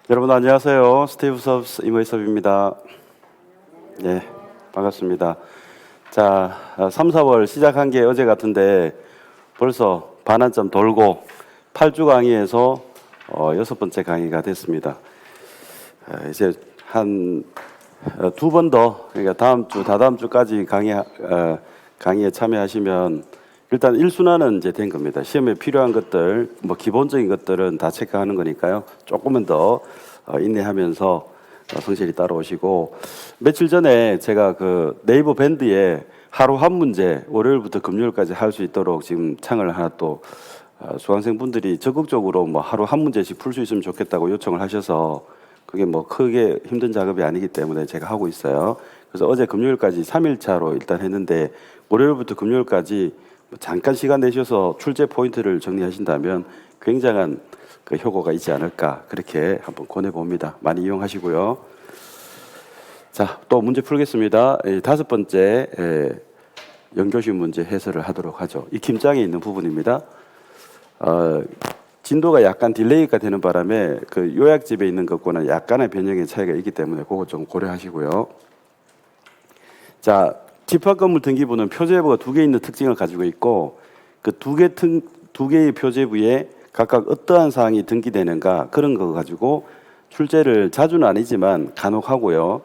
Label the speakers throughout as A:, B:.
A: 여러분 안녕하세요. 스티브 섭스 이모이섭입니다. 네, 반갑습니다. 자, 3, 4월 시작한 게 어제 같은데 벌써 반환점 돌고 8주 강의에서 6번째 강의가 됐습니다. 이제 한 2번 더, 그러니까 다음 주, 다다음 주까지 강의에 참여하시면 일단 1순환은 이제 된 겁니다. 시험에 필요한 것들, 뭐 기본적인 것들은 다 체크하는 거니까요. 조금은 더 인내하면서 성실히 따라오시고, 며칠 전에 제가 그 네이버 밴드에 하루 한 문제 월요일부터 금요일까지 할 수 있도록 지금 창을 하나 또 수강생분들이 적극적으로 뭐 하루 한 문제씩 풀 수 있으면 좋겠다고 요청을 하셔서 그게 뭐 크게 힘든 작업이 아니기 때문에 제가 하고 있어요. 그래서 어제 금요일까지 3일차로 일단 했는데 월요일부터 금요일까지 잠깐 시간 내셔서 출제 포인트를 정리하신다면 굉장한 그 효과가 있지 않을까 그렇게 한번 권해봅니다. 많이 이용하시고요. 자, 또 문제 풀겠습니다. 5번째 연교시 문제 해설을 하도록 하죠. 이 김장에 있는 부분입니다. 진도가 약간 딜레이가 되는 바람에 그 요약집에 있는 것과는 약간의 변형의 차이가 있기 때문에 그거 좀 고려하시고요. 자, 집합건물 등기부는 표제부가 2개 있는 특징을 가지고 있고 그 두 개의 표제부에 각각 어떠한 사항이 등기되는가 그런 거 가지고 출제를 자주는 아니지만 간혹 하고요.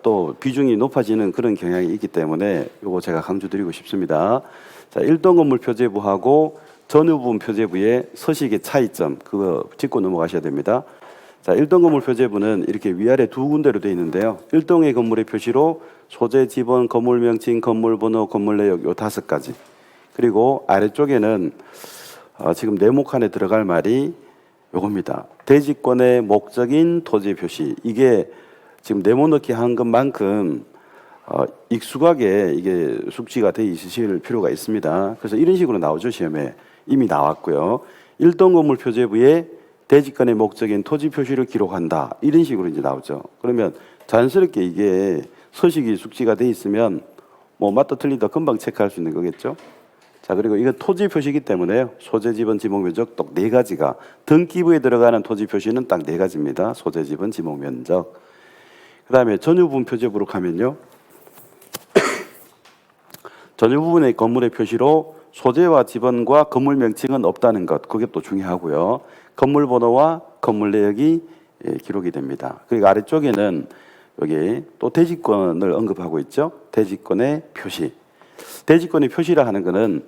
A: 또 비중이 높아지는 그런 경향이 있기 때문에 이거 제가 강조드리고 싶습니다. 자, 1동 건물 표제부하고 전후 부분 표제부의 서식의 차이점 그거 짚고 넘어가셔야 됩니다. 자, 1동 건물 표제부는 이렇게 위아래 2군데로 되어 있는데요. 1동의 건물의 표시로 소재, 지번, 건물 명칭, 건물 번호, 건물 내역 요 5가지. 그리고 아래쪽에는 지금 네모칸에 들어갈 말이 요겁니다. 대지권의 목적인 토지 표시. 이게 지금 네모넣기 한 것만큼 익숙하게 이게 숙지가 돼 있으실 필요가 있습니다. 그래서 이런 식으로 나오죠. 시험에 이미 나왔고요. 1동 건물 표제부에 대지권의 목적인 토지 표시를 기록한다. 이런 식으로 이제 나오죠. 그러면 자연스럽게 이게 서식이 숙지가 돼 있으면 뭐 맞다 틀리다 금방 체크할 수 있는 거겠죠. 자, 그리고 이건 토지 표시이기 때문에요. 소재, 지번, 지목, 면적 딱 4가지가 등기부에 들어가는 토지 표시는 딱 4가지입니다. 소재, 지번, 지목, 면적. 그 다음에 전유 부분 표제부로 가면요. 전유 부분의 건물의 표시로 소재와 지번과 건물 명칭은 없다는 것. 그게 또 중요하고요. 건물 번호와 건물 내역이 기록이 됩니다. 그리고 아래쪽에는 여기 또 대지권을 언급하고 있죠. 대지권의 표시. 대지권의 표시라 하는 것은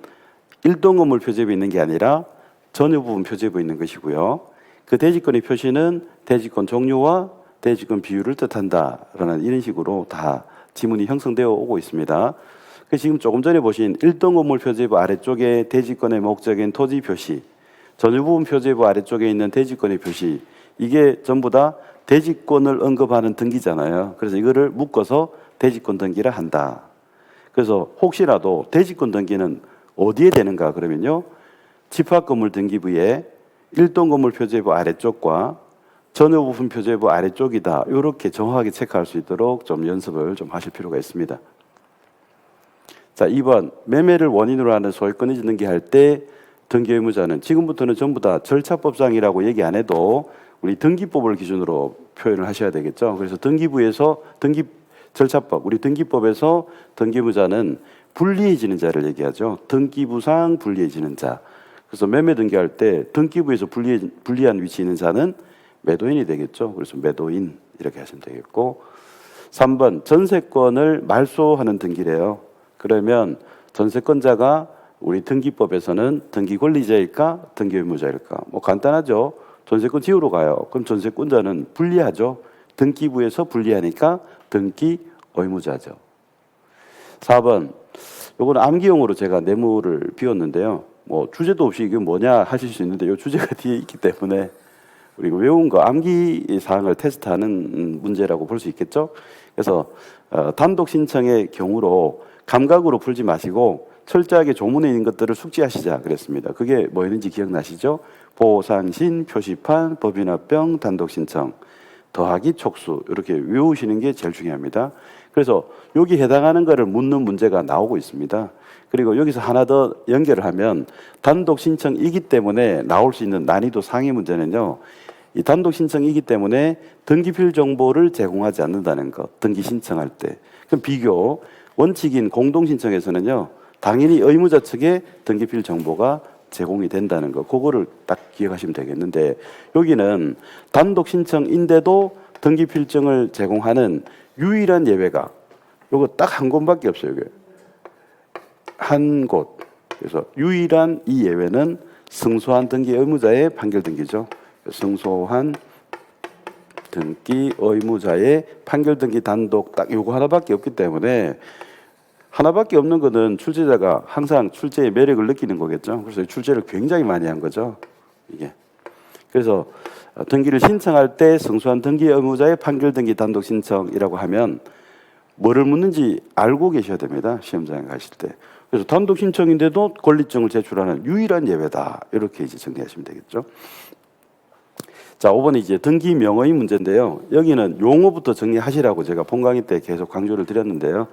A: 1동 건물 표제부에 있는 게 아니라 전유 부분 표제부에 있는 것이고요. 그 대지권의 표시는 대지권 종류와 대지권 비율을 뜻한다라는 이런 식으로 다 지문이 형성되어 오고 있습니다. 지금 조금 전에 보신 1동 건물 표제부 아래쪽에 대지권의 목적인 토지 표시, 전유 부분 표제부 아래쪽에 있는 대지권의 표시, 이게 전부 다 대지권을 언급하는 등기잖아요. 그래서 이거를 묶어서 대지권 등기를 한다. 그래서 혹시라도 대지권 등기는 어디에 되는가 그러면요. 집합건물 등기부에 1동 건물 표제부 아래쪽과 전유 부분 표제부 아래쪽이다. 이렇게 정확하게 체크할 수 있도록 좀 연습을 좀 하실 필요가 있습니다. 자, 2번 매매를 원인으로 하는 소유권 이전 등기할 때 등기 의무자는 지금부터는 전부 다 절차법상이라고 얘기 안 해도 우리 등기법을 기준으로 표현을 하셔야 되겠죠. 그래서 등기부에서 절차법, 우리 등기법에서 등기 의무자는 불리해지는 자를 얘기하죠. 등기부상 불리해지는 자. 그래서 매매 등기할 때 등기부에서 불리한 위치에 있는 자는 매도인이 되겠죠. 그래서 매도인 이렇게 하시면 되겠고 3번 전세권을 말소하는 등기래요. 그러면 전세권자가 우리 등기법에서는 등기 권리자일까 등기 의무자일까? 뭐 간단하죠. 전세권 지우러 가요. 그럼 전세권자는 불리하죠. 등기부에서 불리하니까 등기 의무자죠. 4번 요거는 암기용으로 제가 네모를 비웠는데요. 뭐 주제도 없이 이게 뭐냐 하실 수 있는데 요 주제가 뒤에 있기 때문에 우리가 외운 거 암기 사항을 테스트하는 문제라고 볼 수 있겠죠. 그래서 단독 신청의 경우로 감각으로 풀지 마시고 철저하게 조문에 있는 것들을 숙지하시자 그랬습니다. 그게 뭐였는지 기억나시죠? 보상신, 표시판, 법인합병, 단독 신청, 더하기, 촉수 이렇게 외우시는 게 제일 중요합니다. 그래서 여기 해당하는 거를 묻는 문제가 나오고 있습니다. 그리고 여기서 하나 더 연결을 하면 단독 신청이기 때문에 나올 수 있는 난이도 상위 문제는요. 이 단독 신청이기 때문에 등기필 정보를 제공하지 않는다는 것. 등기 신청할 때. 그럼 비교 원칙인 공동 신청에서는요. 당연히 의무자 측에 등기필 정보가 제공이 된다는 거. 그거를 딱 기억하시면 되겠는데 여기는 단독 신청인데도 등기 필증을 제공하는 유일한 예외가 요거 딱 한 곳밖에 없어요. 이게. 한 곳. 그래서 유일한 이 예외는 승소한 등기 의무자의 판결 등기죠. 승소한 등기 의무자의 판결 등기 단독 딱 요거 하나밖에 없기 때문에 하나밖에 없는 거는 출제자가 항상 출제의 매력을 느끼는 거겠죠. 그래서 출제를 굉장히 많이 한 거죠. 이게. 그래서 등기를 신청할 때 승소한 등기 의무자의 판결 등기 단독 신청이라고 하면 뭐를 묻는지 알고 계셔야 됩니다. 시험장에 가실 때. 그래서 단독 신청인데도 권리증을 제출하는 유일한 예외다. 이렇게 이제 정리하시면 되겠죠. 자, 5번이 이제 등기 명의 문제인데요. 여기는 용어부터 정리하시라고 제가 본 강의 때 계속 강조를 드렸는데요.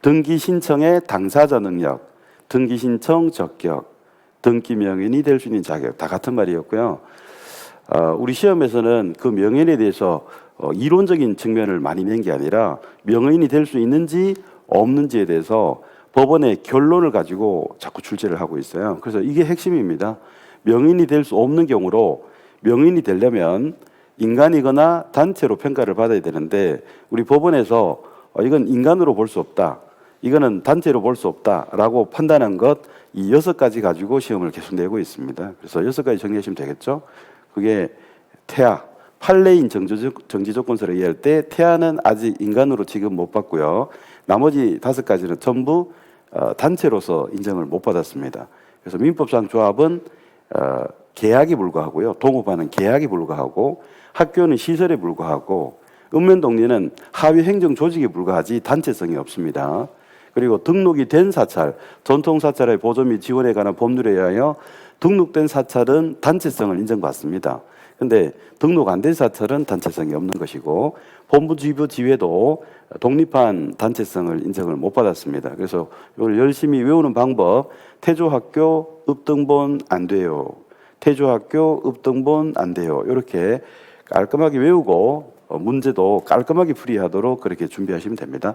A: 등기 신청의 당사자 능력, 등기 신청 적격, 등기 명인이 될 수 있는 자격 다 같은 말이었고요. 우리 시험에서는 그 명인에 대해서 이론적인 측면을 많이 낸 게 아니라 명인이 될 수 있는지 없는지에 대해서 법원의 결론을 가지고 자꾸 출제를 하고 있어요. 그래서 이게 핵심입니다. 명인이 될 수 없는 경우로 명인이 되려면 인간이거나 단체로 평가를 받아야 되는데 우리 법원에서 이건 인간으로 볼 수 없다. 이거는 단체로 볼 수 없다라고 판단한 것 이 6가지 가지고 시험을 계속 내고 있습니다. 그래서 6가지 정리하시면 되겠죠. 그게 태아, 판례인 정지 조건서를 이해할 때 태아는 아직 인간으로 지금 못 받고요. 나머지 5가지는 전부 단체로서 인정을 못 받았습니다. 그래서 민법상 조합은 계약에 불과하고요. 동업하는 계약에 불과하고 학교는 시설에 불과하고 읍면동리는 하위 행정 조직에 불과하지 단체성이 없습니다. 그리고 등록이 된 사찰, 전통 사찰의 보존 및 지원에 관한 법률에 의하여 등록된 사찰은 단체성을 인정받습니다. 근데 등록 안 된 사찰은 단체성이 없는 것이고 본부 지부 지회도 독립한 단체성을 인정을 못 받았습니다. 그래서 이걸 열심히 외우는 방법, 태조학교 읍등본 안 돼요. 태조학교 읍등본 안 돼요. 이렇게 깔끔하게 외우고 문제도 깔끔하게 풀이하도록 그렇게 준비하시면 됩니다.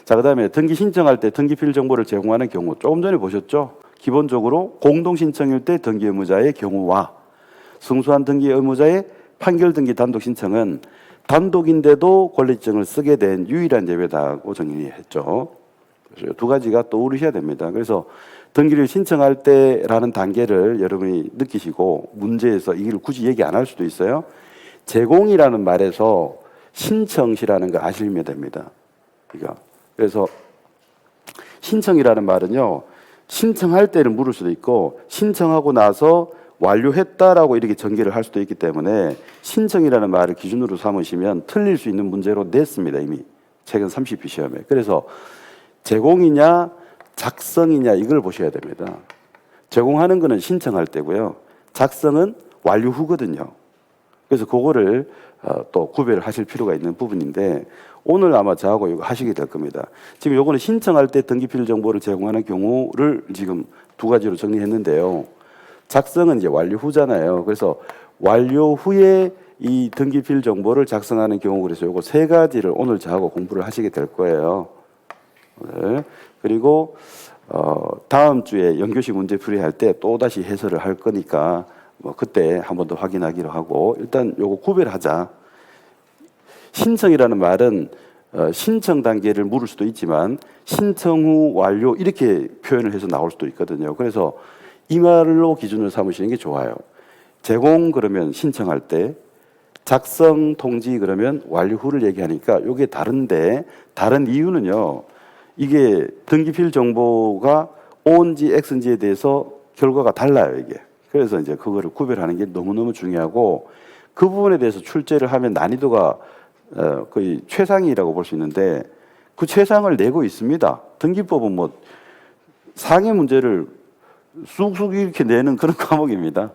A: 자, 그다음에 등기 신청할 때 등기필 정보를 제공하는 경우 조금 전에 보셨죠? 기본적으로 공동 신청일 때 등기 의무자의 경우와 승소한 등기 의무자의 판결 등기 단독 신청은 단독인데도 권리증을 쓰게 된 유일한 예외다고 정리했죠. 그래서 2가지가 떠오르셔야 됩니다. 그래서 등기를 신청할 때라는 단계를 여러분이 느끼시고 문제에서 이걸 굳이 얘기 안 할 수도 있어요. 제공이라는 말에서 신청시라는 거 아시면 됩니다. 그래서 신청이라는 말은요. 신청할 때를 물을 수도 있고 신청하고 나서 완료했다라고 이렇게 전개를 할 수도 있기 때문에 신청이라는 말을 기준으로 삼으시면 틀릴 수 있는 문제로 냈습니다. 이미 최근 30비 시험에. 그래서 제공이냐 작성이냐 이걸 보셔야 됩니다. 제공하는 거는 신청할 때고요. 작성은 완료 후거든요. 그래서 그거를 또 구별을 하실 필요가 있는 부분인데 오늘 아마 저하고 이거 하시게 될 겁니다. 지금 요거는 신청할 때 등기필 정보를 제공하는 경우를 지금 2가지로 정리했는데요. 작성은 이제 완료 후잖아요. 그래서 완료 후에 이 등기필 정보를 작성하는 경우 그래서 요거 3가지를 오늘 저하고 공부를 하시게 될 거예요. 오늘. 그리고 다음 주에 연교시 문제 풀이할 때 또 다시 해설을 할 거니까 뭐 그때 한 번 더 확인하기로 하고 일단 요거 구별하자. 신청이라는 말은 신청 단계를 물을 수도 있지만 신청 후 완료 이렇게 표현을 해서 나올 수도 있거든요. 그래서 이 말로 기준을 삼으시는 게 좋아요. 제공 그러면 신청할 때, 작성 통지 그러면 완료 후를 얘기하니까 이게 다른데 다른 이유는요. 이게 등기필 정보가 O인지 X인지에 대해서 결과가 달라요, 이게. 그래서 이제 그거를 구별하는 게 너무너무 중요하고 그 부분에 대해서 출제를 하면 난이도가 거의 최상이라고 볼 수 있는데 그 최상을 내고 있습니다. 등기법은 뭐 상해 문제를 쑥쑥 이렇게 내는 그런 과목입니다.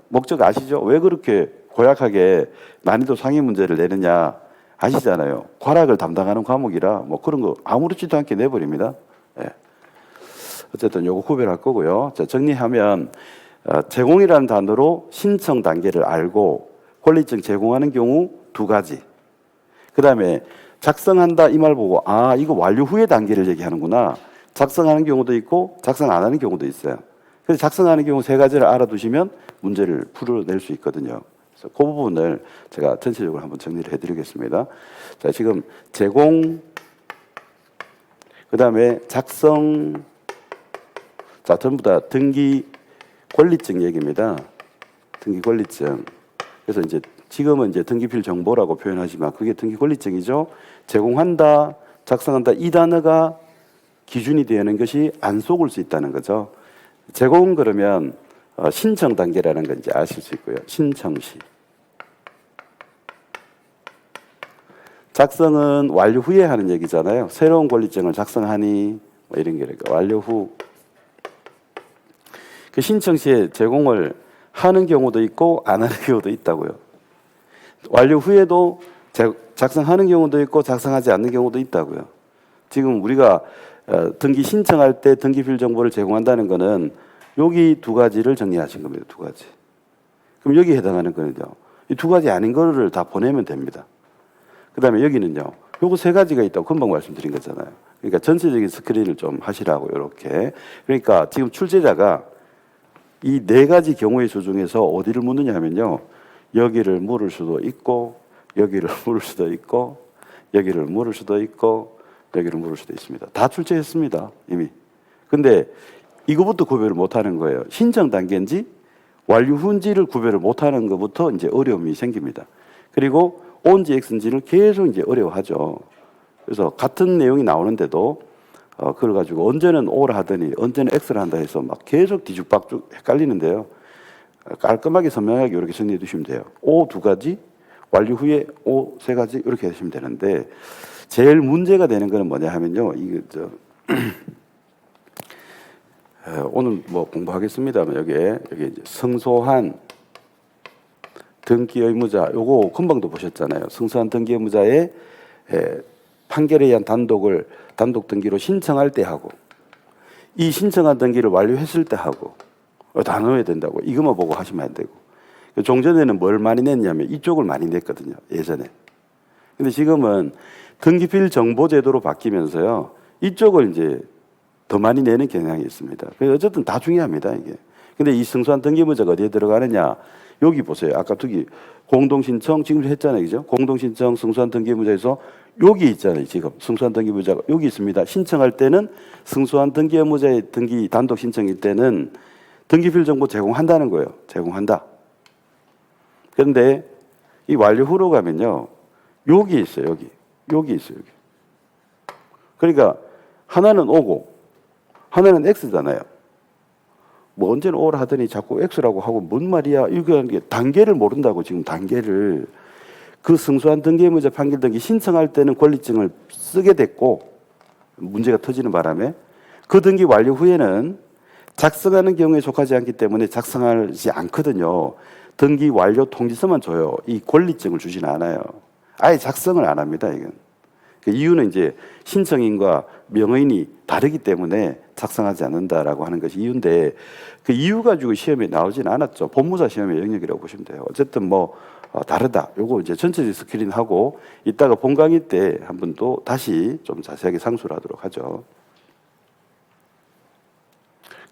A: 목적 아시죠? 왜 그렇게 고약하게 난이도 상해 문제를 내느냐 아시잖아요. 과락을 담당하는 과목이라 뭐 그런 거 아무렇지도 않게 내버립니다. 어쨌든 요거 구별할 거고요. 자, 정리하면 제공이라는 단어로 신청 단계를 알고 권리증 제공하는 경우 두 가지. 그 다음에 작성한다 이 말 보고 아 이거 완료 후의 단계를 얘기하는구나. 작성하는 경우도 있고 작성 안 하는 경우도 있어요. 그래서 작성하는 경우 세 가지를 알아두시면 문제를 풀어낼 수 있거든요. 그래서 그 부분을 제가 전체적으로 한번 정리를 해드리겠습니다. 자, 지금 제공, 그 다음에 작성, 자, 전부 다 등기 권리증 얘기입니다. 등기 권리증. 그래서 이제 지금은 이제 등기필 정보라고 표현하지만 그게 등기 권리증이죠. 제공한다, 작성한다 이 단어가 기준이 되는 것이 안 속을 수 있다는 거죠. 제공 그러면 신청 단계라는 건 이제 아실 수 있고요. 신청 시. 작성은 완료 후에 하는 얘기잖아요. 새로운 권리증을 작성하니 뭐 이런 게 완료 후. 그 신청 시에 제공을 하는 경우도 있고 안 하는 경우도 있다고요. 완료 후에도 작성하는 경우도 있고 작성하지 않는 경우도 있다고요. 지금 우리가 등기 신청할 때 등기필 정보를 제공한다는 거는 여기 두 가지를 정리하신 겁니다. 두 가지. 그럼 여기에 해당하는 거는요. 이 두 가지 아닌 거를 다 보내면 됩니다. 그 다음에 여기는요. 요거 세 가지가 있다고 금방 말씀드린 거잖아요. 그러니까 전체적인 스크린을 좀 하시라고 이렇게. 그러니까 지금 출제자가 이 네 가지 경우의 수 중에서 어디를 묻느냐 하면요. 여기를 물을 수도 있고 여기를 물을 수도 있고 여기를 물을 수도 있고 여기를 물을 수도 있습니다. 다 출제했습니다. 이미. 근데 이거부터 구별을 못하는 거예요. 신청 단계인지 완료 후인지를 구별을 못하는 것부터 이제 어려움이 생깁니다. 그리고 온지 X인지를 계속 이제 어려워하죠. 그래서 같은 내용이 나오는데도 그걸 가지고 언제는 O라 하더니 언제는 X를 한다 해서 막 계속 뒤죽박죽 헷갈리는데요. 깔끔하게 선명하게 이렇게 정리해 두시면 돼요. O 두 가지, 완료 후에 O 세 가지 이렇게 하시면 되는데 제일 문제가 되는 거는 뭐냐 하면요. 이게 오늘 뭐 공부하겠습니다만 여기 이제 성소한 등기 의무자 요거 금방도 보셨잖아요. 성소한 등기 의무자의 판결에 의한 단독 등기로 신청할 때 하고 이 신청한 등기를 완료했을 때 하고 다 넣어야 된다고 이것만 보고 하시면 안 되고 종전에는 뭘 많이 냈냐면 이쪽을 많이 냈거든요. 예전에. 근데 지금은 등기필 정보 제도로 바뀌면서요. 이쪽을 이제 더 많이 내는 경향이 있습니다. 그래서 어쨌든 다 중요합니다, 이게. 근데 이 성소한 등기 의무자가 어디에 들어가느냐? 여기 보세요. 아까 저기 공동신청 지금 했잖아요, 그죠? 공동신청 성소한 등기 의무자에서 여기 있잖아요, 지금 성소한 등기 의무자가 여기 있습니다. 신청할 때는 성소한 등기 의무자의 등기 단독 신청일 때는 등기필 정보 제공한다는 거예요. 제공한다. 그런데 이 완료 후로 가면요, 여기 있어요, 여기 있어요, 여기. 그러니까 하나는 O고 하나는 X잖아요. 뭐 언제는 O라 하더니 자꾸 X라고 하고 뭔 말이야? 이거 단계를 모른다고 지금 단계를. 그 성소한 등기 의무자 판결 등기 신청할 때는 권리증을 쓰게 됐고 문제가 터지는 바람에 그 등기 완료 후에는 작성하는 경우에 속하지 않기 때문에 작성하지 않거든요. 등기 완료 통지서만 줘요. 이 권리증을 주지는 않아요. 아예 작성을 안 합니다, 이건. 그 이유는 이제 신청인과 명의인이 다르기 때문에 작성하지 않는다라고 하는 것이 이유인데 그 이유 가지고 시험에 나오진 않았죠. 법무사 시험의 영역이라고 보시면 돼요. 어쨌든 뭐 다르다. 요거 이제 전체적 스크린 하고 이따가 본 강의 때 한 번 또 다시 좀 자세하게 상수를 하도록 하죠.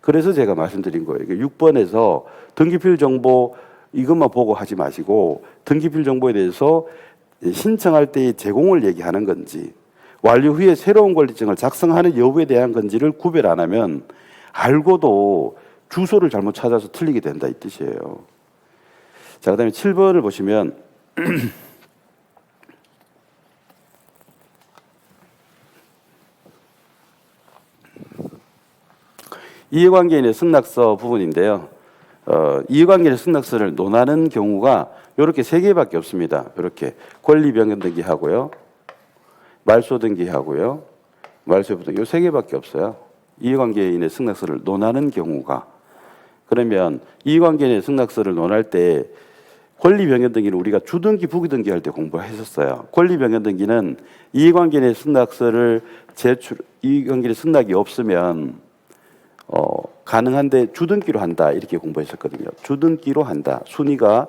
A: 그래서 제가 말씀드린 거예요. 6번에서 등기필 정보 이것만 보고 하지 마시고 등기필 정보에 대해서 신청할 때의 제공을 얘기하는 건지 완료 후에 새로운 권리증을 작성하는 여부에 대한 건지를 구별 안 하면 알고도 주소를 잘못 찾아서 틀리게 된다 이 뜻이에요. 자, 그다음에 7번을 보시면 이해관계인의 승낙서 부분인데요. 이해관계인의 승낙서를 논하는 경우가 이렇게 세 개밖에 없습니다. 이렇게 권리변경 등기하고요, 말소 등기하고요, 말소부 등기 이 세 개밖에 없어요. 이해관계인의 승낙서를 논하는 경우가. 그러면 이해관계인의 승낙서를 논할 때 권리변경 등기는 우리가 주등기, 부기등기 할 때 공부했었어요. 권리변경 등기는 이해관계인의 승낙서를 이해관계인의 승낙이 없으면 가능한데 주등기로 한다 이렇게 공부했었거든요. 주등기로 한다. 순위가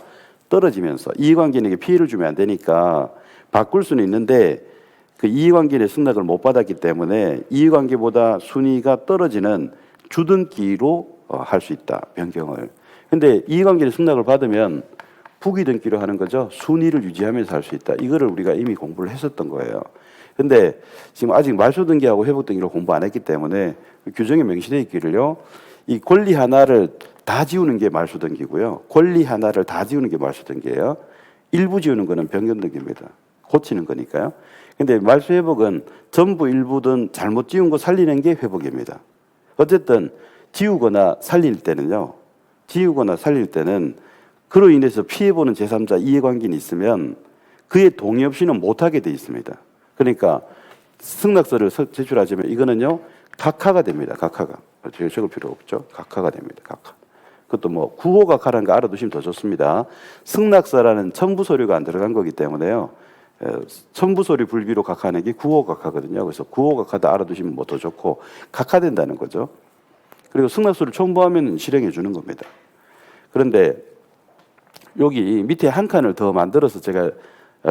A: 떨어지면서 이해관계인에게 피해를 주면 안 되니까 바꿀 수는 있는데 그 이해관계인의 승낙을 못 받았기 때문에 이해관계보다 순위가 떨어지는 주등기로 할 수 있다. 변경을. 근데 이해관계인의 승낙을 받으면 부기등기로 하는 거죠. 순위를 유지하면서 할 수 있다. 이거를 우리가 이미 공부를 했었던 거예요. 근데 지금 아직 말소등기하고 회복등기를 공부 안 했기 때문에 규정에 명시되어 있기를요. 이 권리 하나를 다 지우는 게 말소등기고요. 권리 하나를 다 지우는 게 말소등기예요. 일부 지우는 거는 변경등기입니다. 고치는 거니까요. 근데 말소회복은 전부 일부든 잘못 지운 거 살리는 게 회복입니다. 어쨌든 지우거나 살릴 때는요. 지우거나 살릴 때는 그로 인해서 피해보는 제3자 이해관계인이 있으면 그의 동의 없이는 못하게 돼 있습니다. 그러니까 승낙서를 제출하자면 이거는요. 각하가 됩니다. 각하가. 제가 적을 필요 없죠. 각하가 됩니다. 각하. 그것도 뭐 구호각하라는 거 알아두시면 더 좋습니다. 승낙서라는 첨부 서류가 안 들어간 거기 때문에요. 첨부 서류 불비로 각하하는 게 구호각하거든요. 그래서 구호각하다 알아두시면 뭐 더 좋고 각하된다는 거죠. 그리고 승낙서를 첨부하면 실행해 주는 겁니다. 그런데 여기 밑에 한 칸을 더 만들어서 제가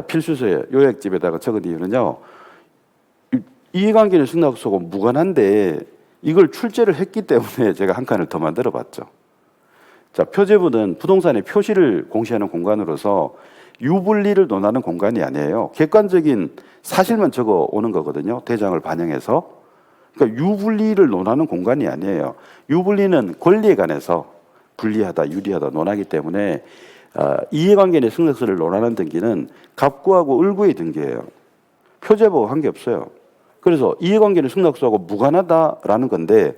A: 필수서에 요약집에다가 적은 이유는요. 이해관계는 승낙서고 무관한데 이걸 출제를 했기 때문에 제가 한 칸을 더 만들어 봤죠. 자, 표제부는 부동산의 표시를 공시하는 공간으로서 유불리를 논하는 공간이 아니에요. 객관적인 사실만 적어 오는 거거든요. 대장을 반영해서. 그러니까 유불리를 논하는 공간이 아니에요. 유불리는 권리에 관해서 불리하다, 유리하다 논하기 때문에 이해관계 내 승낙서를 논하는 등기는 갑구하고 을구의 등기예요. 표제부와 관계없어요. 그래서 이해관계는 승낙서하고 무관하다라는 건데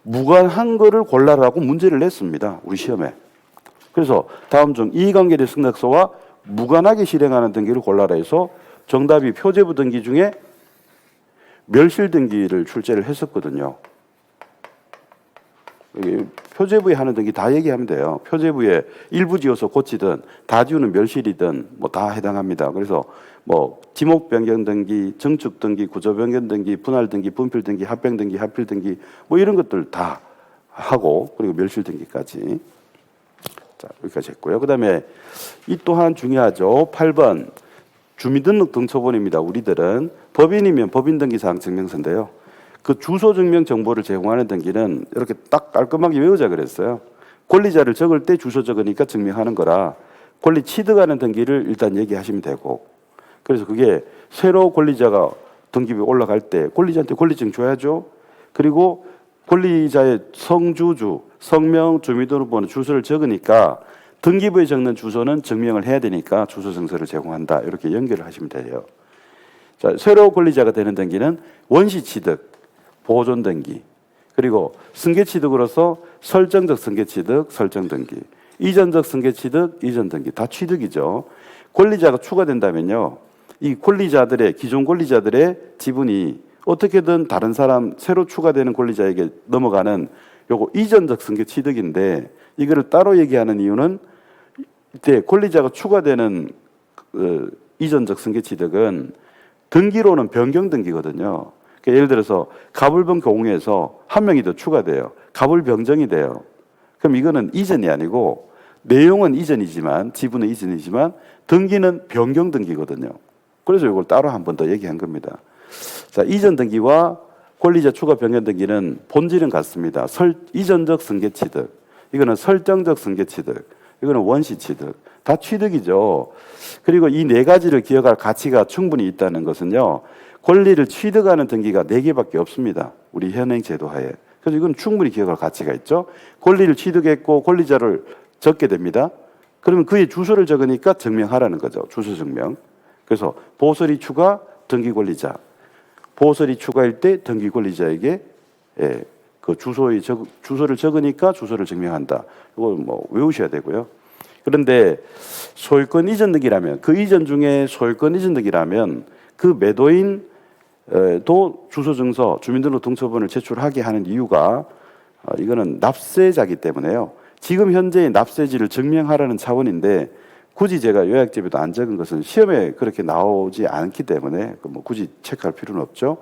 A: 무관한 거를 골라라고 문제를 냈습니다. 우리 시험에. 그래서 다음 중 이해관계의 승낙서와 무관하게 실행하는 등기를 골라라 해서 정답이 표제부 등기 중에 멸실 등기를 출제를 했었거든요. 표제부에 하는 등기 다 얘기하면 돼요. 표제부에 일부 지어서 고치든 다 지우는 멸실이든 뭐 다 해당합니다. 그래서 뭐 지목 변경 등기, 증축 등기, 구조 변경 등기, 분할 등기, 분필 등기, 합병 등기, 합필 등기 뭐 이런 것들 다 하고 그리고 멸실 등기까지. 자, 여기까지 했고요. 그다음에 이 또한 중요하죠. 8번 주민등록 등초본입니다. 우리들은 법인이면 법인등기사항 증명서인데요. 그 주소 증명 정보를 제공하는 등기는 이렇게 딱 깔끔하게 외우자 그랬어요. 권리자를 적을 때 주소 적으니까 증명하는 거라 권리 취득하는 등기를 일단 얘기하시면 되고 그래서 그게 새로 권리자가 등기부에 올라갈 때 권리자한테 권리증 줘야죠. 그리고 권리자의 성주주, 성명, 주민등록번호, 주소를 적으니까 등기부에 적는 주소는 증명을 해야 되니까 주소 증서를 제공한다. 이렇게 연결을 하시면 돼요. 자, 새로 권리자가 되는 등기는 원시 취득, 보존 등기, 그리고 승계 취득으로서 설정적 승계 취득, 설정 등기, 이전적 승계 취득, 이전 등기 다 취득이죠. 권리자가 추가된다면요. 이 권리자들의 기존 권리자들의 지분이 어떻게든 다른 사람 새로 추가되는 권리자에게 넘어가는 요거 이전적 승계 취득인데 이거를 따로 얘기하는 이유는 이때 권리자가 추가되는 이전적 승계 취득은 등기로는 변경 등기거든요. 그러니까 예를 들어서 갑을병 공에서 한 명이 더 추가돼요. 갑을병정이 돼요. 그럼 이거는 이전이 아니고 내용은 이전이지만 지분은 이전이지만 등기는 변경 등기거든요. 그래서 이걸 따로 한 번 더 얘기한 겁니다. 자, 이전 등기와 권리자 추가 변경 등기는 본질은 같습니다. 이전적 승계 취득, 이거는 설정적 승계 취득, 이거는 원시 취득, 다 취득이죠. 그리고 이 네 가지를 기억할 가치가 충분히 있다는 것은요. 권리를 취득하는 등기가 4개밖에 없습니다. 우리 현행 제도 하에. 그래서 이건 충분히 기억할 가치가 있죠. 권리를 취득했고 권리자를 적게 됩니다. 그러면 그의 주소를 적으니까 증명하라는 거죠. 주소 증명. 그래서 보설이 추가 등기 권리자. 보설이 추가일 때 등기 권리자에게 그 주소를 적으니까 주소를 증명한다. 이거 뭐 외우셔야 되고요. 그런데 소유권 이전 등기라면 그 이전 중에 소유권 이전 등기라면 그 매도인 도 주소 증서, 주민등록 등초본을 제출하게 하는 이유가 이거는 납세자기 때문에요. 지금 현재의 납세지를 증명하라는 차원인데 굳이 제가 요약집에도 안 적은 것은 시험에 그렇게 나오지 않기 때문에 뭐 굳이 체크할 필요는 없죠.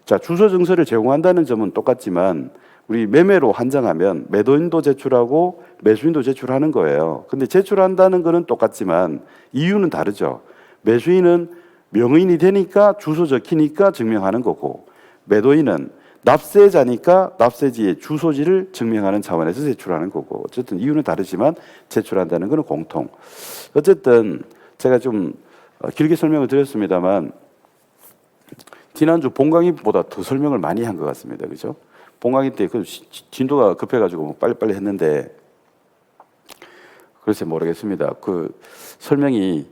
A: 자, 주소 증서를 제공한다는 점은 똑같지만 우리 매매로 한정하면 매도인도 제출하고 매수인도 제출하는 거예요. 근데 제출한다는 거는 똑같지만 이유는 다르죠. 매수인은 명의인이 되니까 주소 적히니까 증명하는 거고, 매도인은 납세자니까 납세지의 주소지를 증명하는 차원에서 제출하는 거고, 어쨌든 이유는 다르지만 제출한다는 것은 공통. 어쨌든 제가 좀 길게 설명을 드렸습니다만 지난주 본강의보다 더 설명을 많이 한 것 같습니다. 그죠? 본강의 때 그 진도가 급해가지고 빨리빨리 했는데 글쎄 모르겠습니다. 그 설명이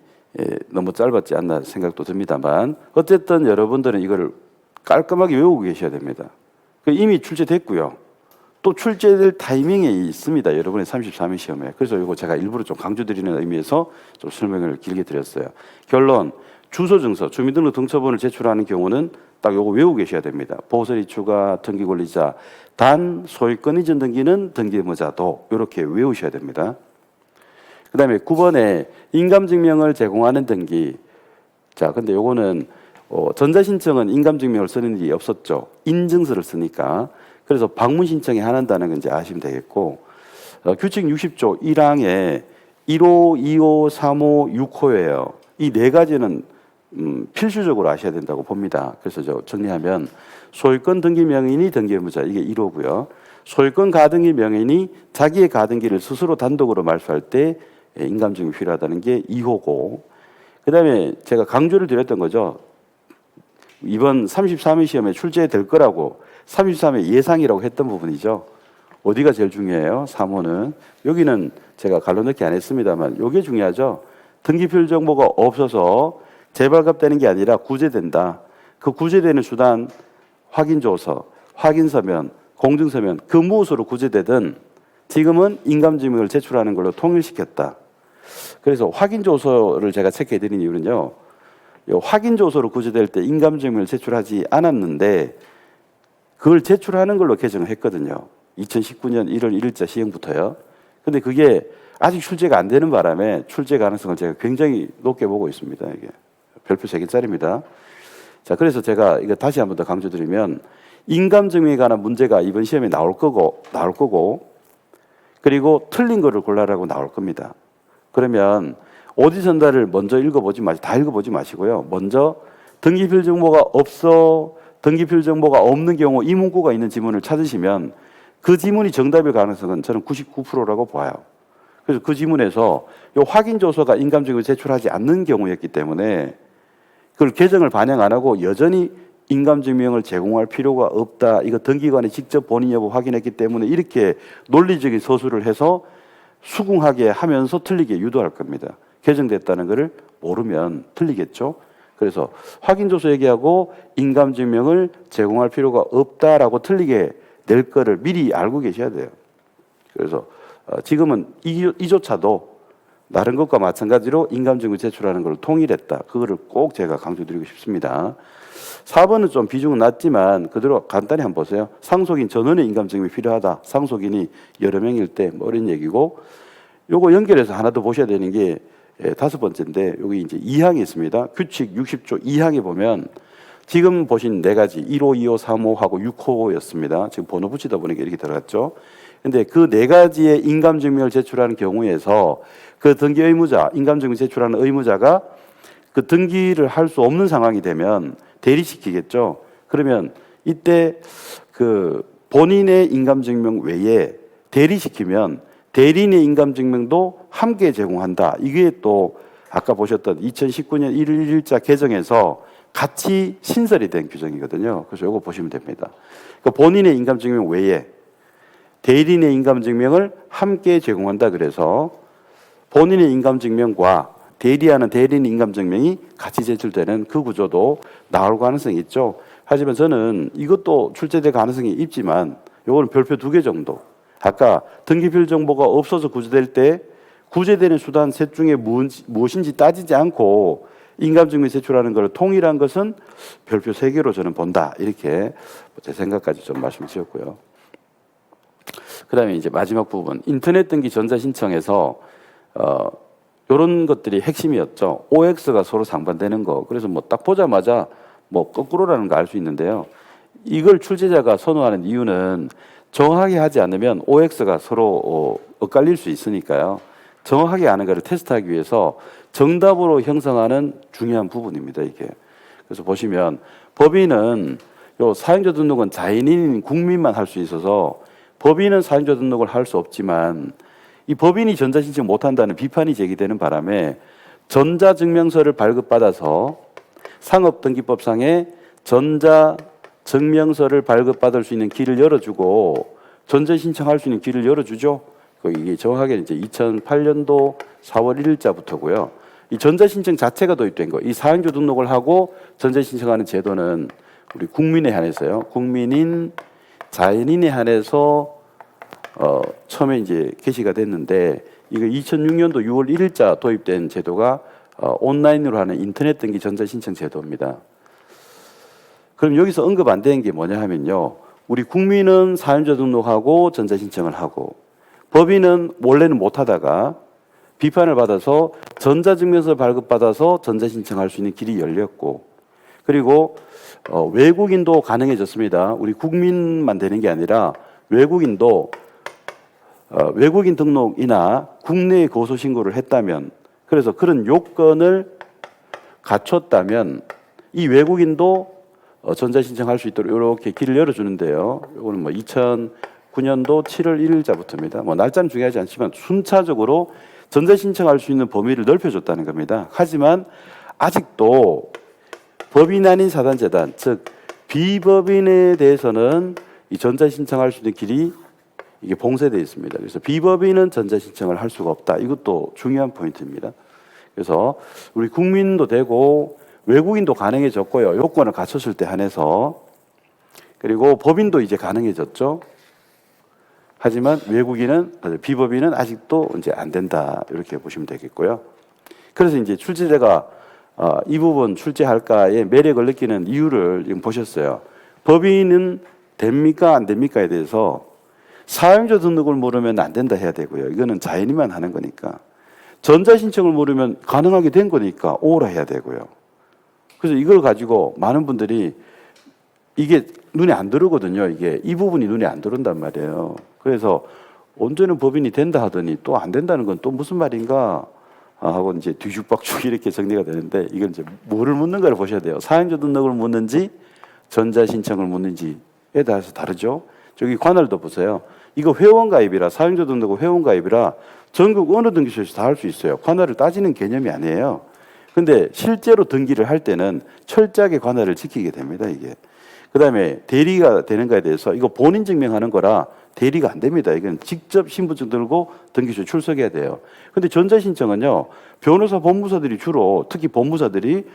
A: 너무 짧았지 않나 생각도 듭니다만 어쨌든 여러분들은 이걸 깔끔하게 외우고 계셔야 됩니다. 이미 출제됐고요. 또 출제될 타이밍에 있습니다. 여러분의 33회 시험에. 그래서 이거 제가 일부러 좀 강조드리는 의미에서 좀 설명을 길게 드렸어요. 결론, 주소증서, 주민등록 등초본을 제출하는 경우는 딱 요거 외우고 계셔야 됩니다. 보호설 이추가 등기권리자, 단 소유권 이전 등기는 등기의무자도 이렇게 외우셔야 됩니다. 그 다음에 9번에 인감증명을 제공하는 등기. 자, 근데 요거는 전자신청은 인감증명을 쓰는 일이 없었죠. 인증서를 쓰니까. 그래서 방문 신청에 한한다는 건 이제 아시면 되겠고, 규칙 60조 1항에 1호, 2호, 3호, 6호예요. 이 네 가지는 필수적으로 아셔야 된다고 봅니다. 그래서 저 정리하면 소유권 등기 명의인이 등기의무자, 이게 1호고요. 소유권 가등기 명의인이 자기의 가등기를 스스로 단독으로 말소할 때 인감증명이 필요하다는 게 2호고, 그 다음에 제가 강조를 드렸던 거죠. 이번 33회 시험에 출제될 거라고 33회 예상이라고 했던 부분이죠. 어디가 제일 중요해요? 3호는. 여기는 제가 갈라넣기 안 했습니다만 이게 중요하죠. 등기필 정보가 없어서 재발급되는 게 아니라 구제된다. 그 구제되는 수단 확인조서, 확인서면, 공증서면 그 무엇으로 구제되든 지금은 인감증명을 제출하는 걸로 통일시켰다. 그래서 확인조서를 제가 체크해드린 이유는요. 확인조서로 구제될 때 인감증명을 제출하지 않았는데 그걸 제출하는 걸로 개정을 했거든요. 2019년 1월 1일자 시행부터요. 근데 그게 아직 출제가 안 되는 바람에 출제 가능성을 제가 굉장히 높게 보고 있습니다. 이게 별표 3개짜리입니다. 자, 그래서 제가 이거 다시 한 번 더 강조드리면 인감증명에 관한 문제가 이번 시험에 나올 거고 그리고 틀린 거를 골라라고 나올 겁니다. 그러면 오디 전달을 먼저 다 읽어보지 마시고요. 먼저 등기필 정보가 없는 경우 이 문구가 있는 지문을 찾으시면 그 지문이 정답일 가능성은 저는 99%라고 봐요. 그래서 그 지문에서 이 확인조서가 인감증명을 제출하지 않는 경우였기 때문에 그걸 개정을 반영 안 하고 여전히 인감증명을 제공할 필요가 없다. 이거 등기관이 직접 본인 여부 확인했기 때문에 이렇게 논리적인 서술을 해서 수긍하게 하면서 틀리게 유도할 겁니다. 개정됐다는 것을 모르면 틀리겠죠. 그래서 확인조서 얘기하고 인감증명을 제공할 필요가 없다라고 틀리게 낼 거를 미리 알고 계셔야 돼요. 그래서 지금은 이조차도 다른 것과 마찬가지로 인감증명 제출하는 걸 통일했다. 그거를 꼭 제가 강조드리고 싶습니다. 4번은 좀 비중은 낮지만 그대로 간단히 한번 보세요. 상속인 전원의 인감증명이 필요하다. 상속인이 여러 명일 때 뭐 이런 얘기고, 요거 연결해서 하나 더 보셔야 되는 게 5번째인데 여기 이제 2항이 있습니다. 규칙 60조 2항에 보면 지금 보신 네 가지 1호, 2호, 3호하고 6호였습니다. 지금 번호 붙이다 보니까 이렇게 들어갔죠. 근데 그 네 가지의 인감증명을 제출하는 경우에서 그 등기 의무자, 인감증명 제출하는 의무자가 그 등기를 할 수 없는 상황이 되면 대리시키겠죠. 그러면 이때 그 본인의 인감증명 외에 대리시키면 대리인의 인감증명도 함께 제공한다. 이게 또 아까 보셨던 2019년 1월 1일자 개정에서 같이 신설이 된 규정이거든요. 그래서 이거 보시면 됩니다. 그러니까 본인의 인감증명 외에 대리인의 인감증명을 함께 제공한다. 그래서 본인의 인감증명과 대리하는 대리인 인감증명이 같이 제출되는 그 구조도 나올 가능성이 있죠. 하지만 저는 이것도 출제될 가능성이 있지만 이거는 별표 2개 정도. 아까 등기필 정보가 없어서 구제될 때 구제되는 수단 셋 중에 무엇인지 따지지 않고 인감증명 제출하는 걸 통일한 것은 별표 3개로 저는 본다. 이렇게 제 생각까지 좀 말씀드렸고요. 그 다음에 이제 마지막 부분. 인터넷 등기 전자신청에서 이런 것들이 핵심이었죠. OX가 서로 상반되는 거. 그래서 뭐 딱 보자마자 뭐 거꾸로라는 거 알 수 있는데요. 이걸 출제자가 선호하는 이유는 정확하게 하지 않으면 OX가 서로 엇갈릴 수 있으니까요. 정확하게 아는 것을 테스트하기 위해서 정답으로 형성하는 중요한 부분입니다, 이게. 그래서 보시면 법인은 요 사용자 등록은 자연인 국민만 할 수 있어서 법인은 사용자 등록을 할 수 없지만 이 법인이 전자신청 못한다는 비판이 제기되는 바람에 전자증명서를 발급받아서 상업등기법상에 전자증명서를 발급받을 수 있는 길을 열어주고 전자신청할 수 있는 길을 열어주죠. 이게 정확하게 이제 2008년도 4월 1일자부터고요. 이 전자신청 자체가 도입된 거, 이 사용자 등록을 하고 전자신청하는 제도는 우리 국민에 한해서요. 국민인 자연인에 한해서 처음에 이제 개시가 됐는데 이거 2006년도 6월 1일자 도입된 제도가 온라인으로 하는 인터넷 등기 전자신청 제도입니다. 그럼 여기서 언급 안 된 게 뭐냐 하면요. 우리 국민은 사용자 등록하고 전자신청을 하고 법인은 원래는 못하다가 비판을 받아서 전자증명서 발급받아서 전자신청할 수 있는 길이 열렸고 그리고 외국인도 가능해졌습니다. 우리 국민만 되는 게 아니라 외국인도 외국인 등록이나 국내에 거소신고를 했다면 그래서 그런 요건을 갖췄다면 이 외국인도 전자신청할 수 있도록 이렇게 길을 열어주는데요. 이거는 뭐 2009년도 7월 1일자부터입니다. 뭐 날짜는 중요하지 않지만 순차적으로 전자신청할 수 있는 범위를 넓혀줬다는 겁니다. 하지만 아직도 법인 아닌 사단재단, 즉 비법인에 대해서는 이 전자신청할 수 있는 길이 이게 봉쇄되어 있습니다. 그래서 비법인은 전자신청을 할 수가 없다. 이것도 중요한 포인트입니다. 그래서 우리 국민도 되고 외국인도 가능해졌고요. 요건을 갖췄을 때 한해서 그리고 법인도 이제 가능해졌죠. 하지만 외국인은 비법인은 아직도 이제 안 된다. 이렇게 보시면 되겠고요. 그래서 이제 출제자가 이 부분 출제할까의 매력을 느끼는 이유를 지금 보셨어요. 법인은 됩니까 안 됩니까에 대해서 사용자 등록을 모르면 안 된다 해야 되고요. 이거는 자연인만 하는 거니까. 전자신청을 모르면 가능하게 된 거니까 오라 해야 되고요. 그래서 이걸 가지고 많은 분들이 이게 눈에 안 들어오거든요. 이게 이 부분이 눈에 안 들어온단 말이에요. 그래서 언제는 법인이 된다 하더니 또 안 된다는 건 또 무슨 말인가 하고 이제 뒤죽박죽 이렇게 정리가 되는데 이건 이제 뭐를 묻는가를 보셔야 돼요. 사용자 등록을 묻는지 전자신청을 묻는지에 따라서 다르죠. 저기 관할도 보세요. 이거 회원가입이라 사용자 등록은 회원가입이라 전국 어느 등기소에서 다 할 수 있어요. 관할을 따지는 개념이 아니에요. 근데 실제로 등기를 할 때는 철저하게 관할을 지키게 됩니다. 이게. 그다음에 대리가 되는가에 대해서 이거 본인 증명하는 거라 대리가 안 됩니다. 이건 직접 신분증 들고 등기소에 출석해야 돼요. 근데 전자신청은요. 변호사, 법무사들이 주로 특히 법무사들이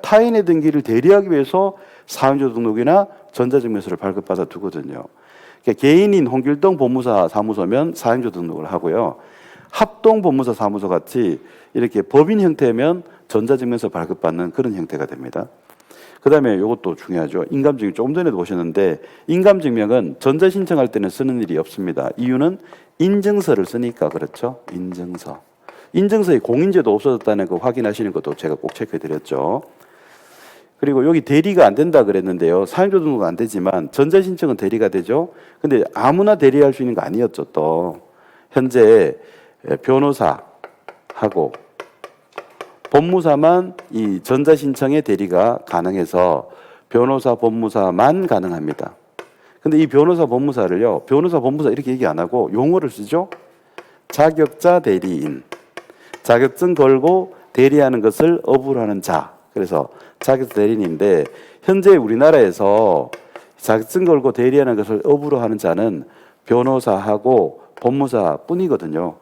A: 타인의 등기를 대리하기 위해서 사용자 등록이나 전자증명서를 발급받아 두거든요. 그러니까 개인인 홍길동 법무사 사무소면 사용자 등록을 하고요. 합동 법무사 사무소 같이 이렇게 법인 형태면 전자증명서 발급받는 그런 형태가 됩니다. 그 다음에 이것도 중요하죠. 인감증명 조금 전에도 보셨는데 인감증명은 전자신청할 때는 쓰는 일이 없습니다. 이유는 인증서를 쓰니까 그렇죠. 인증서. 인증서에 공인제도 없어졌다는 거 확인하시는 것도 제가 꼭 체크해 드렸죠. 그리고 여기 대리가 안 된다 그랬는데요. 사용자 등록은 안 되지만 전자신청은 대리가 되죠. 근데 아무나 대리할 수 있는 거 아니었죠. 또 현재 변호사하고 법무사만 이 전자신청의 대리가 가능해서 변호사, 법무사만 가능합니다. 근데 이 변호사, 법무사를요, 변호사, 법무사 이렇게 얘기 안 하고 용어를 쓰죠. 자격자 대리인. 자격증 걸고 대리하는 것을 업으로 하는 자. 그래서 자격자 대리인인데 현재 우리나라에서 자격증 걸고 대리하는 것을 업으로 하는 자는 변호사하고 법무사 뿐이거든요.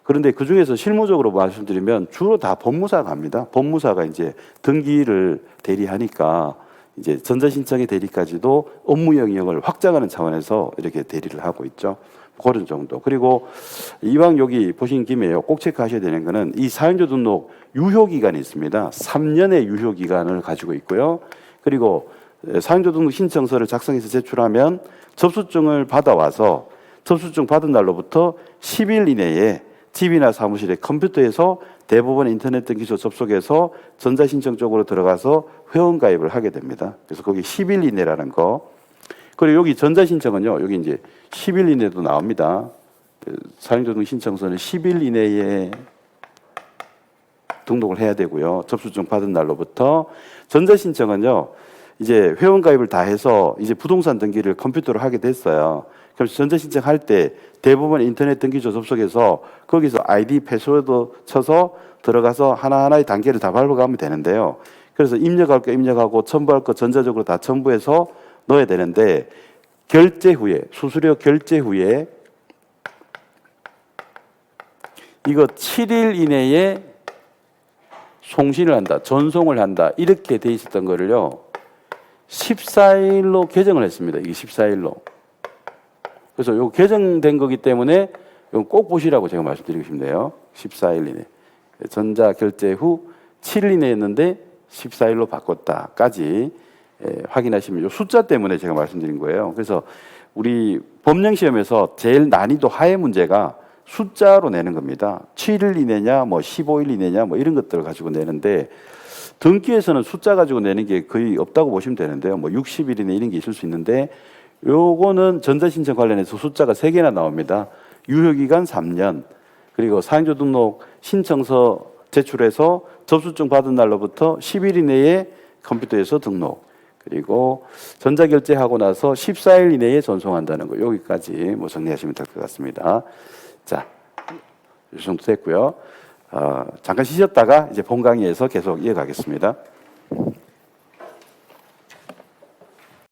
A: 그런데 그 중에서 실무적으로 말씀드리면 주로 다 법무사가 합니다. 법무사가 이제 등기를 대리하니까 이제 전자신청의 대리까지도 업무 영역을 확장하는 차원에서 이렇게 대리를 하고 있죠. 그런 정도. 그리고 이왕 여기 보신 김에요. 꼭 체크하셔야 되는 거는 이 사용자 등록 유효기간이 있습니다. 3년의 유효기간을 가지고 있고요. 그리고 사용자 등록 신청서를 작성해서 제출하면 접수증을 받아와서 접수증 받은 날로부터 10일 이내에 집이나 사무실에 컴퓨터에서 대법원 인터넷 등기소 접속해서 전자신청 쪽으로 들어가서 회원가입을 하게 됩니다. 그래서 거기 10일 이내라는 거. 그리고 여기 전자신청은요, 여기 이제 10일 이내도 나옵니다. 사용자등 신청서는 10일 이내에 등록을 해야 되고요. 접수증 받은 날로부터. 전자신청은요, 이제 회원가입을 다 해서 이제 부동산 등기를 컴퓨터로 하게 됐어요. 그래서 전자신청 할 때 대부분 인터넷 등기소 접속해서 거기서 아이디, 패스워드 쳐서 들어가서 하나하나의 단계를 다 밟아가면 되는데요. 그래서 입력할 거 입력하고 첨부할 거 전자적으로 다 첨부해서 넣어야 되는데, 결제 후에, 수수료 결제 후에 이거 7일 이내에 송신을 한다, 전송을 한다, 이렇게 돼 있었던 거를요, 14일로 개정을 했습니다. 이게 14일로. 그래서 요 개정된 거기 때문에 이건 꼭 보시라고 제가 말씀드리고 싶네요. 14일 이내. 전자 결제 후 7일 이내였는데 14일로 바꿨다까지 확인하시면, 요 숫자 때문에 제가 말씀드린 거예요. 그래서 우리 법령 시험에서 제일 난이도 하의 문제가 숫자로 내는 겁니다. 7일 이내냐, 뭐 15일 이내냐, 뭐 이런 것들을 가지고 내는데, 등기에서는 숫자 가지고 내는 게 거의 없다고 보시면 되는데요. 뭐 60일 이내 이런 게 있을 수 있는데, 요거는 전자신청 관련해서 숫자가 3개나 나옵니다. 유효기간 3년, 그리고 사용자 등록 신청서 제출해서 접수증 받은 날로부터 10일 이내에 컴퓨터에서 등록, 그리고 전자결제하고 나서 14일 이내에 전송한다는 거, 여기까지 뭐 정리하시면 될 것 같습니다. 자, 이 정도 됐고요. 잠깐 쉬셨다가 이제 본 강의에서 계속 이어가겠습니다.